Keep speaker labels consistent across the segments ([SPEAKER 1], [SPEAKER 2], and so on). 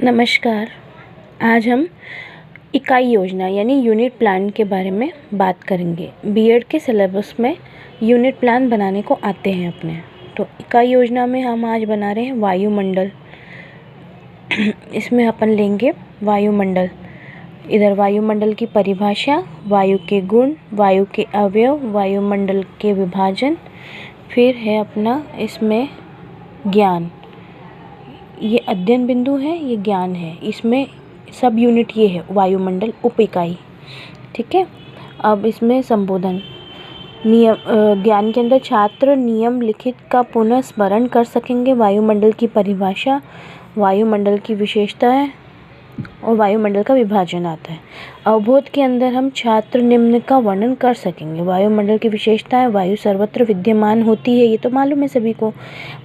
[SPEAKER 1] नमस्कार। आज हम इकाई योजना यानी यूनिट प्लान के बारे में बात करेंगे। बीएड के सिलेबस में यूनिट प्लान बनाने को आते हैं अपने। तो इकाई योजना में हम आज बना रहे हैं वायुमंडल। इसमें अपन लेंगे वायुमंडल। इधर वायुमंडल की परिभाषा, वायु के गुण, वायु के अवयव, वायुमंडल के विभाजन, फिर है अपना इसमें ज्ञान। ये अध्ययन बिंदु है, ये ज्ञान है। इसमें सब यूनिट ये है वायुमंडल उप इकाई। ठीक है। अब इसमें संबोधन नियम। ज्ञान के अंदर छात्र नियम लिखित का पुनः स्मरण कर सकेंगे। वायुमंडल की परिभाषा, वायुमंडल की विशेषताएं और वायुमंडल का विभाजन आता है। अवबोध के अंदर हम छात्र निम्न का वर्णन कर सकेंगे। वायुमंडल की विशेषताएं, वायु सर्वत्र विद्यमान होती है, ये तो मालूम है सभी को।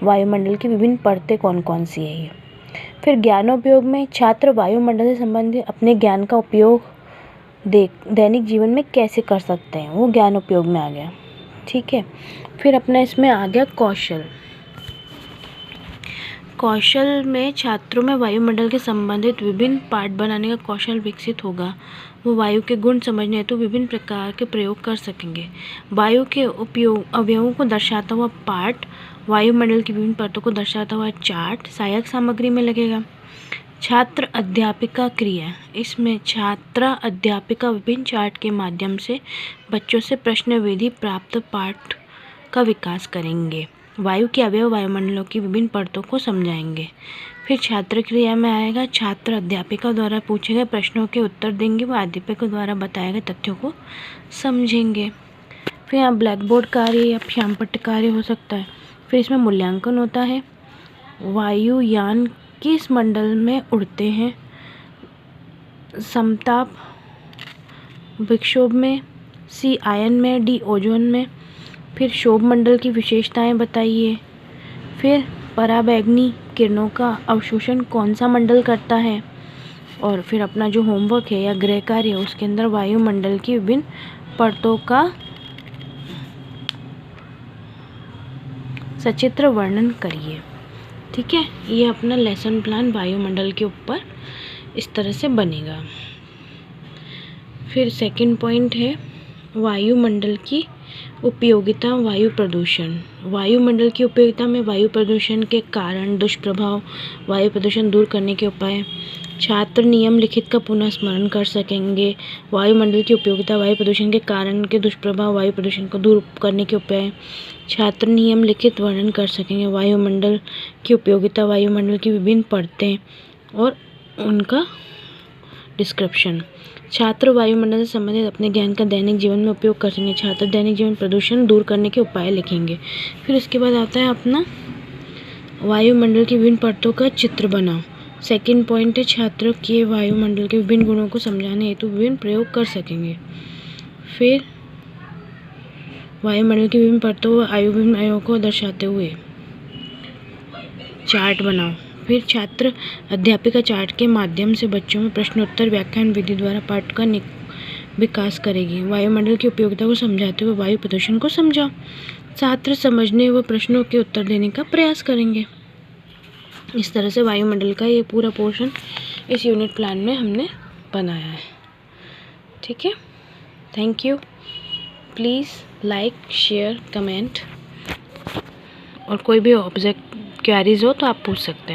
[SPEAKER 1] वायुमंडल की विभिन्न परतें कौन कौन सी है ये। फिर ज्ञानोपयोग में छात्र वायुमंडल से संबंधित अपने ज्ञान का उपयोग दैनिक जीवन में कैसे कर सकते हैं, वो ज्ञान उपयोग में आ गया। ठीक है। फिर अपना इसमें आ गया कौशल। कौशल में छात्रों में वायुमंडल के संबंधित विभिन्न पाठ बनाने का कौशल विकसित होगा। वो वायु के गुण समझने हेतु विभिन्न प्रकार के प्रयोग कर सकेंगे। वायु के उपयोग अवयवों को दर्शाता हुआ पाठ, वायुमंडल की विभिन्न परतों को दर्शाता हुआ चार्ट सहायक सामग्री में लगेगा। छात्र अध्यापिका क्रिया, इसमें छात्रा अध्यापिका विभिन्न चार्ट के माध्यम से बच्चों से प्रश्नविधि प्राप्त पाठ का विकास करेंगे। वायु के अवयव वायुमंडलों की विभिन्न परतों को समझाएंगे। फिर छात्र क्रिया में आएगा, छात्र अध्यापिका द्वारा पूछे गए प्रश्नों के उत्तर देंगे, व अध्यापिका द्वारा बताए गए तथ्यों को समझेंगे। फिर यहाँ ब्लैक बोर्ड कार्य या श्यामपट्ट कार्य हो सकता है। फिर इसमें मूल्यांकन होता है। वायुयान किस मंडल में उड़ते हैं? समताप विक्षोभ में, सी आयन में, डी ओजोन में। फिर शोभ मंडल की विशेषताएं बताइए। फिर पराबैंगनी किरणों का अवशोषण कौन सा मंडल करता है। और फिर अपना जो होमवर्क है या गृह कार्य है उसके अंदर वायुमंडल की विभिन्न परतों का सचित्र वर्णन करिए। ठीक है। ये अपना लेसन प्लान वायुमंडल के ऊपर इस तरह से बनेगा। फिर सेकंड पॉइंट है वायुमंडल की उपयोगिता, वायु प्रदूषण। वायुमंडल की उपयोगिता में वायु प्रदूषण के कारण, दुष्प्रभाव, वायु प्रदूषण दूर करने के उपाय। छात्र नियम लिखित का पुनः स्मरण कर सकेंगे। वायुमंडल की उपयोगिता, वायु प्रदूषण के कारण के दुष्प्रभाव, वायु प्रदूषण को दूर करने के उपाय। छात्र नियम लिखित वर्णन कर सकेंगे। वायुमंडल की उपयोगिता, वायुमंडल की विभिन्न परतें और उनका डिस्क्रिप्शन। छात्र वायुमंडल से संबंधित अपने ज्ञान का दैनिक जीवन में उपयोग कर सकेंगे। छात्र दैनिक जीवन प्रदूषण दूर करने के उपाय लिखेंगे। फिर उसके बाद आता है अपना वायुमंडल की विभिन्न परतों का चित्र बनाओ। सेकंड पॉइंट है छात्र के वायुमंडल के विभिन्न गुणों को समझाने हेतु विभिन्न प्रयोग कर सकेंगे। फिर वायुमंडल की विभिन्न परतों व विभिन्न आयुओं को दर्शाते हुए चार्ट बनाओ। फिर छात्र अध्यापिका चार्ट के माध्यम से बच्चों में प्रश्नोत्तर व्याख्यान विधि द्वारा पाठ का विकास करेगी। वायुमंडल की उपयोगिता को समझाते हुए वायु प्रदूषण को समझाओ। छात्र समझने व प्रश्नों के उत्तर देने का प्रयास करेंगे। इस तरह से वायुमंडल का ये पूरा पोर्शन इस यूनिट प्लान में हमने बनाया है। ठीक है। Thank you. Please like, share, comment और कोई भी ऑब्जेक्ट क्वेरीज हो तो आप पूछ सकते हैं।